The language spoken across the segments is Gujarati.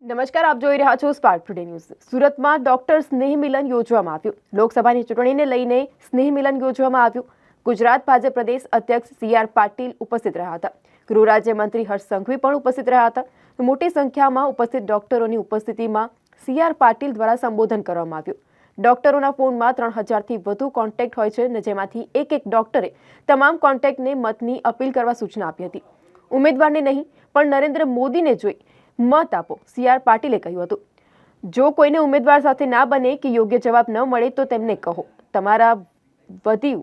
નમસ્કાર, આપ જોઈ રહ્યા છો સ્પાર્ક ટુડે ન્યૂઝ। સુરતમાં ડોક્ટર સ્નેહ મિલન યોજવામાં આવ્યું। લોકસભાની ચૂંટણીને લઈને સ્નેહ મિલન યોજવામાં આવ્યું। ગુજરાત ભાજપ પ્રદેશ અધ્યક્ષ સી.આર. પાટીલ ઉપસ્થિત રહ્યા હતા। ગૃહ રાજ્યમંત્રી હર્ષ સંઘવી પણ ઉપસ્થિત રહ્યા હતા। મોટી સંખ્યામાં ઉપસ્થિત ડોક્ટરોની ઉપસ્થિતિમાં સી.આર. પાટીલ દ્વારા સંબોધન કરવામાં આવ્યું। ડોક્ટરોના ફોનમાં 3000થી વધુ કોન્ટેક્ટ હોય છે, જેમાંથી એક ડોક્ટરે તમામ કોન્ટેક્ટને મતની અપીલ કરવા સૂચના આપી હતી। ઉમેદવારને નહીં પણ નરેન્દ્ર મોદીને જોઈ મત આપો, સી.આર. પાટીલે કહ્યું હતું। જો કોઈને ઉમેદવાર સાથે ના બને કે યોગ્ય જવાબ ન મળે તો તેમને કહો, તમારા વતી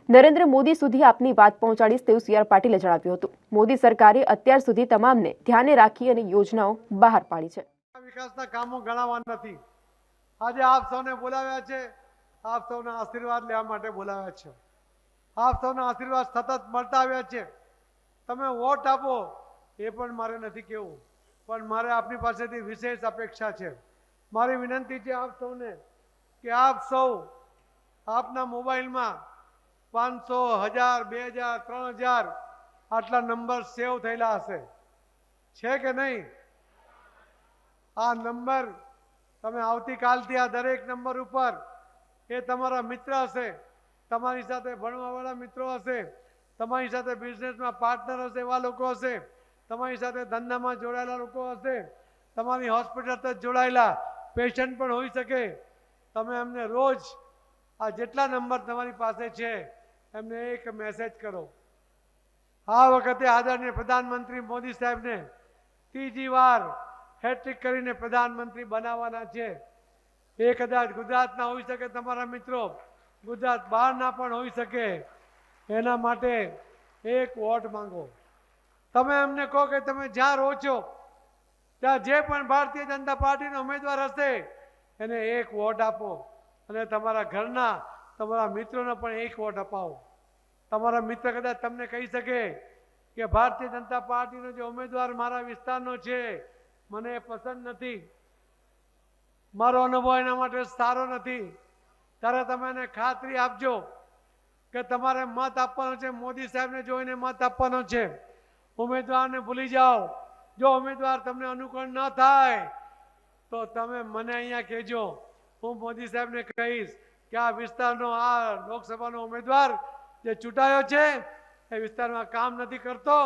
નરેન્દ્ર મોદી સુધી આપની વાત પહોંચાડીશ, તેવું સી.આર. પાટીલે જણાવ્યું હતું। મોદી સરકારે અત્યાર સુધી તમામને ધ્યાને રાખી અને યોજનાઓ બહાર પાડી છે। વિકાસના કામો ગણાવવા નથી। આજે આપ સૌને બોલાવ્યા છે, આપ સૌના આશીર્વાદ લેવા માટે બોલાવ્યા છે। આપ સૌના આશીર્વાદ સતત મળતા આવ્યા છે। તમે વોટ આપો એ પણ મારે નથી કહેવું, પણ મારે આપની પાસેથી વિશેષ અપેક્ષા છે। મારી વિનંતી છે આપ સૌને કે આપ સૌ આપના મોબાઈલમાં 500, 1000, 2000, 3000 આટલા નંબર સેવ થયેલા હશે, છે કે નહીં? આ નંબર તમે આવતીકાલથી આ દરેક નંબર ઉપર એ તમારા મિત્ર હશે, તમારી સાથે ભણવાવાળા મિત્રો હશે, તમારી સાથે બિઝનેસમાં પાર્ટનર હશે એવા લોકો હશે, તમારી સાથે ધંધામાં જોડાયેલા લોકો હશે, તમારી હોસ્પિટલ સાથે જોડાયેલા પેશન્ટ પણ હોઈ શકે। તમે એમને રોજ આ જેટલા નંબર તમારી પાસે છે એમને એક મેસેજ કરો। આ વખતે આદરણીય પ્રધાનમંત્રી મોદી સાહેબને ત્રીજી વાર હેટ્રિક કરીને પ્રધાનમંત્રી બનાવવાના છે। એ કદાચ ગુજરાતના હોઈ શકે, તમારા મિત્રો ગુજરાત બહારના પણ હોઈ શકે। એના માટે એક વોટ માંગો। તમે એમને કહો કે તમે જ્યાં રહો છો ત્યાં જે પણ ભારતીય જનતા પાર્ટીનો ઉમેદવાર હશે એને એક વોટ આપો, અને તમારા ઘરના તમારા મિત્રોને પણ એક વોટ અપાવો। તમારા મિત્ર કદાચ તમને કહી શકે કે ભારતીય જનતા પાર્ટીનો જે ઉમેદવાર મારા વિસ્તારનો છે મને એ પસંદ નથી, મારો અનુભવ એના માટે સારો નથી, ત્યારે તમે એને ખાતરી આપજો કે તમારે મત આપવાનો છે, મોદી સાહેબને જોઈને મત આપવાનો છે। ઉમેદવારને ભૂલી જાઓ। જો ઉમેદવાર તમને અનુકૂળ ન થાય તો તમે મને અહીંયા કહેજો, હું મોદી સાહેબને કહીશ કે આ વિસ્તારનો આ લોકસભાનો ઉમેદવાર જે ચૂંટાયો છે એ વિસ્તારમાં કામ નથી કરતો,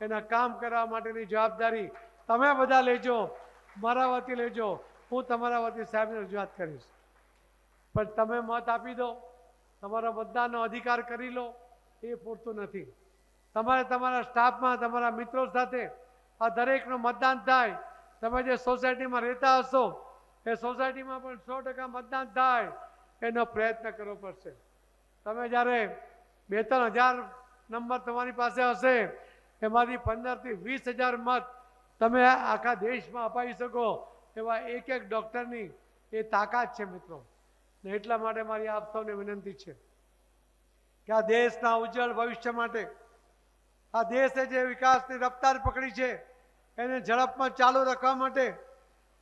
એના કામ કરવા માટેની જવાબદારી તમે બધા લેજો, મારા વતી લેજો। હું તમારા વતી સાહેબને રજૂઆત કરીશ, પણ તમે મત આપી દો, તમારા મતદાનનો અધિકાર કરી લો એ પૂરતું નથી। તમારે તમારા સ્ટાફમાં તમારા મિત્રો સાથે આ દરેકનું મતદાન થાય। તમે જે સોસાયટીમાં રહેતા હશો એ સોસાયટીમાં પણ 100% મતદાન થાય એનો પ્રયત્ન કરવો પડશે। તમે જ્યારે 2-3 હજાર નંબર તમારી પાસે હશે એમાંથી 15થી 20,000 મત તમે આખા દેશમાં અપાવી શકો એવા એક ડૉક્ટરની એ તાકાત છે મિત્રો। ને એટલા માટે મારી આપ સૌને વિનંતી છે કે આ દેશના ઉજ્જવળ ભવિષ્ય માટે, આ દેશે જે વિકાસની રફતાર પકડી છે એને ઝડપમાં ચાલુ રાખવા માટે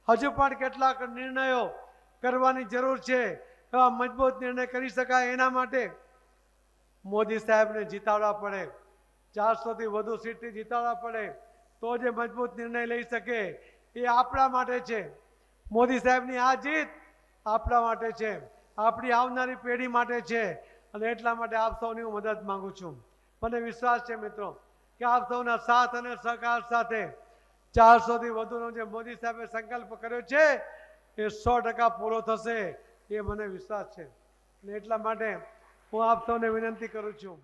હજુ પણ કેટલાક નિર્ણયો કરવાની જરૂર છે। એવા મજબૂત નિર્ણય કરી શકાય એના માટે મોદી સાહેબને જીતાડવા પડે, 400થી વધુ સીટથી જીતાડવા પડે તો જે મજબૂત નિર્ણય લઈ શકે। એ આપણા માટે છે। મોદી સાહેબની આ જીત આપણા માટે છે, આપણી આવનારી પેઢી માટે છે, અને એટલા માટે આપ સૌની હું મદદ માંગુ છું। મને વિશ્વાસ છે મિત્રો કે આપ સૌના સાથ અને સહકાર સાથે 400થી વધુનો જે મોદી સાહેબે સંકલ્પ કર્યો છે એ 100% પૂરો થશે, એ મને વિશ્વાસ છે। અને એટલા માટે હું આપ સૌને વિનંતી કરું છું